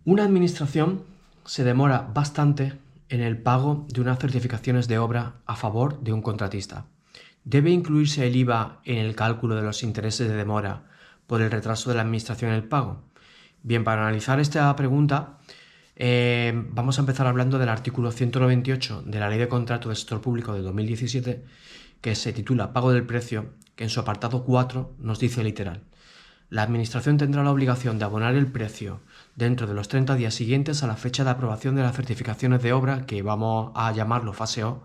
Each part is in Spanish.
Una administración se demora bastante en el pago de unas certificaciones de obra a favor de un contratista. ¿Debe incluirse el IVA en el cálculo de los intereses de demora por el retraso de la administración en el pago? Bien, para analizar esta pregunta, vamos a empezar hablando del artículo 198 de la Ley de Contrato del Sector Público de 2017, que se titula Pago del Precio, que en su apartado 4 nos dice literal: la Administración tendrá la obligación de abonar el precio dentro de los 30 días siguientes a la fecha de aprobación de las certificaciones de obra, que vamos a llamarlo fase O,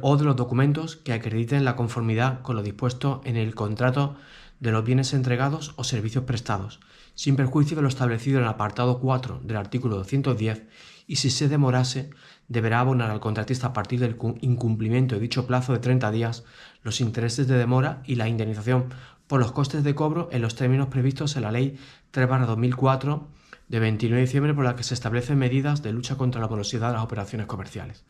o de los documentos que acrediten la conformidad con lo dispuesto en el contrato de los bienes entregados o servicios prestados, sin perjuicio de lo establecido en el apartado 4 del artículo 210, y si se demorase, deberá abonar al contratista a partir del incumplimiento de dicho plazo de 30 días los intereses de demora y la indemnización por los costes de cobro en los términos previstos en la Ley 3/2004 de 29 de diciembre, por la que se establecen medidas de lucha contra la morosidad de las operaciones comerciales.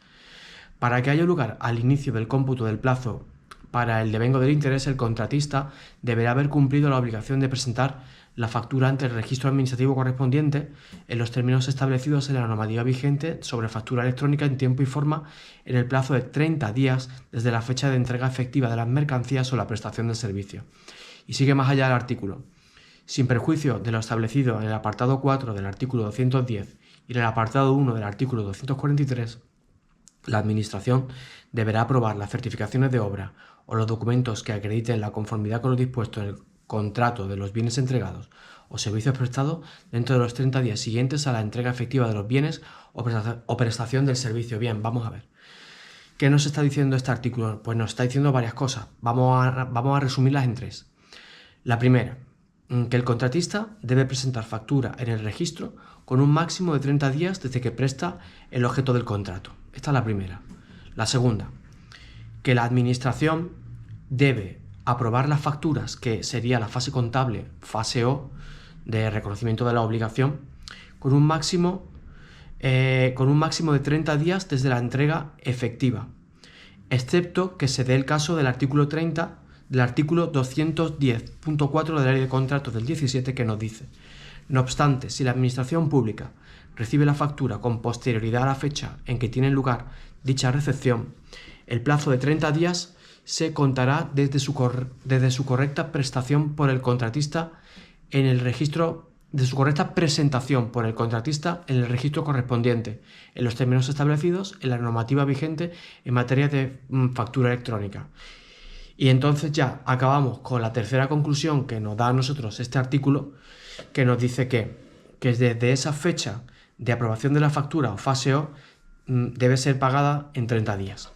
Para que haya lugar al inicio del cómputo del plazo para el devengo del interés, el contratista deberá haber cumplido la obligación de presentar la factura ante el registro administrativo correspondiente en los términos establecidos en la normativa vigente sobre factura electrónica en tiempo y forma en el plazo de 30 días desde la fecha de entrega efectiva de las mercancías o la prestación del servicio. Y sigue más allá del artículo. Sin perjuicio de lo establecido en el apartado 4 del artículo 210 y en el apartado 1 del artículo 243, la Administración deberá aprobar las certificaciones de obra o los documentos que acrediten la conformidad con lo dispuesto en el contrato de los bienes entregados o servicios prestados dentro de los 30 días siguientes a la entrega efectiva de los bienes o prestación del servicio. Bien, vamos a ver. ¿Qué nos está diciendo este artículo? Pues nos está diciendo varias cosas. Vamos a resumirlas en tres. La primera, que el contratista debe presentar factura en el registro con un máximo de 30 días desde que presta el objeto del contrato. Esta es la primera. La segunda, que la Administración debe aprobar las facturas, que sería la fase contable, fase O, de reconocimiento de la obligación, con un máximo de 30 días desde la entrega efectiva, excepto que se dé el caso del artículo 30 del artículo 210.4 de la Ley de Contratos del 17, que nos dice: no obstante, si la Administración Pública recibe la factura con posterioridad a la fecha en que tiene lugar dicha recepción, el plazo de 30 días se contará desde su correcta prestación por el contratista en el registro de su correcta presentación por el contratista en el registro correspondiente, en los términos establecidos en la normativa vigente en materia de factura electrónica. Y entonces ya acabamos con la tercera conclusión que nos da a nosotros este artículo, que nos dice que desde esa fecha de aprobación de la factura o fase O debe ser pagada en 30 días.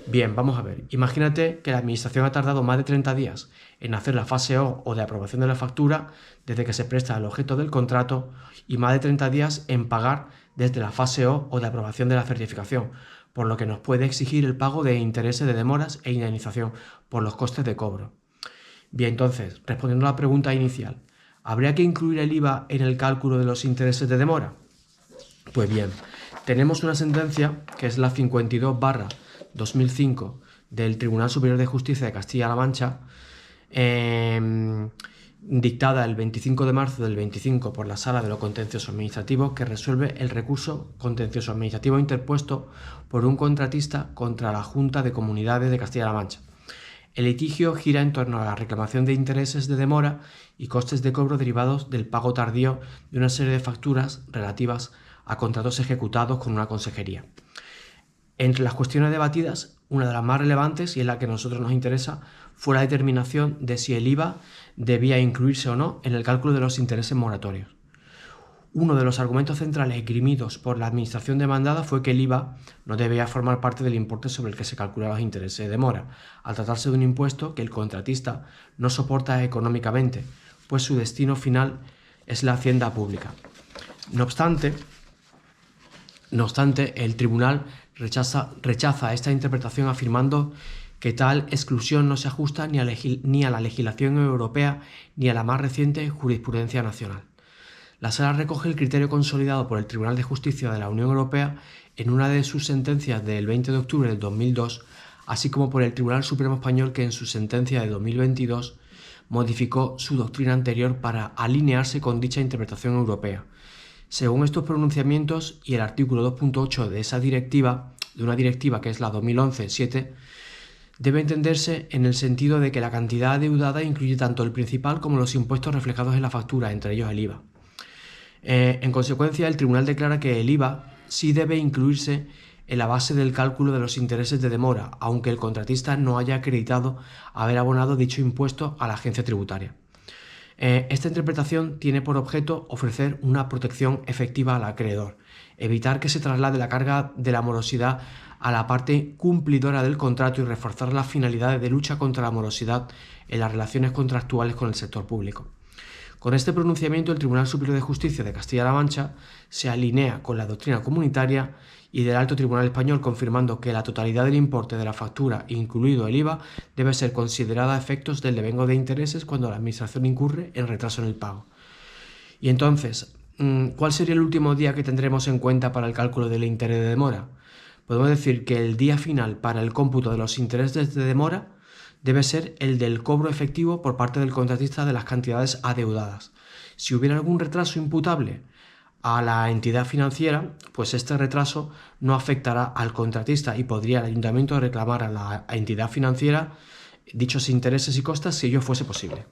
Bien, vamos a ver. Imagínate que la Administración ha tardado más de 30 días en hacer la fase O de aprobación de la factura desde que se presta el objeto del contrato, y más de 30 días en pagar desde la fase O de aprobación de la certificación, por lo que nos puede exigir el pago de intereses de demoras e indemnización por los costes de cobro. Bien, entonces, respondiendo a la pregunta inicial, ¿habría que incluir el IVA en el cálculo de los intereses de demora? Pues bien, tenemos una sentencia que es la 52/2005 del Tribunal Superior de Justicia de Castilla-La Mancha, dictada el 25 de marzo del 25 por la Sala de lo Contencioso Administrativo, que resuelve el recurso contencioso administrativo interpuesto por un contratista contra la Junta de Comunidades de Castilla-La Mancha. El litigio gira en torno a la reclamación de intereses de demora y costes de cobro derivados del pago tardío de una serie de facturas relativas a contratos ejecutados con una consejería. Entre las cuestiones debatidas, una de las más relevantes, y es la que a nosotros nos interesa, fue la determinación de si el IVA debía incluirse o no en el cálculo de los intereses moratorios. Uno de los argumentos centrales esgrimidos por la Administración demandada fue que el IVA no debía formar parte del importe sobre el que se calculan los intereses de demora, al tratarse de un impuesto que el contratista no soporta económicamente, pues su destino final es la hacienda pública. No obstante, el tribunal rechaza esta interpretación, afirmando que tal exclusión no se ajusta ni a la legislación europea ni a la más reciente jurisprudencia nacional. La Sala recoge el criterio consolidado por el Tribunal de Justicia de la Unión Europea en una de sus sentencias del 20 de octubre del 2002, así como por el Tribunal Supremo Español, que en su sentencia de 2022 modificó su doctrina anterior para alinearse con dicha interpretación europea. Según estos pronunciamientos y el artículo 2.8 de esa directiva, de una directiva que es la 2011/7, debe entenderse en el sentido de que la cantidad adeudada incluye tanto el principal como los impuestos reflejados en la factura, entre ellos el IVA. En consecuencia, el tribunal declara que el IVA sí debe incluirse en la base del cálculo de los intereses de demora, aunque el contratista no haya acreditado haber abonado dicho impuesto a la agencia tributaria. Esta interpretación tiene por objeto ofrecer una protección efectiva al acreedor, evitar que se traslade la carga de la morosidad a la parte cumplidora del contrato y reforzar las finalidades de lucha contra la morosidad en las relaciones contractuales con el sector público. Con este pronunciamiento, el Tribunal Superior de Justicia de Castilla-La Mancha se alinea con la doctrina comunitaria y del Alto Tribunal Español, confirmando que la totalidad del importe de la factura, incluido el IVA, debe ser considerada a efectos del devengo de intereses cuando la Administración incurre en retraso en el pago. Y entonces, ¿cuál sería el último día que tendremos en cuenta para el cálculo del interés de demora? Podemos decir que el día final para el cómputo de los intereses de demora debe ser el del cobro efectivo por parte del contratista de las cantidades adeudadas. Si hubiera algún retraso imputable a la entidad financiera, pues este retraso no afectará al contratista y podría el ayuntamiento reclamar a la entidad financiera dichos intereses y costas si ello fuese posible.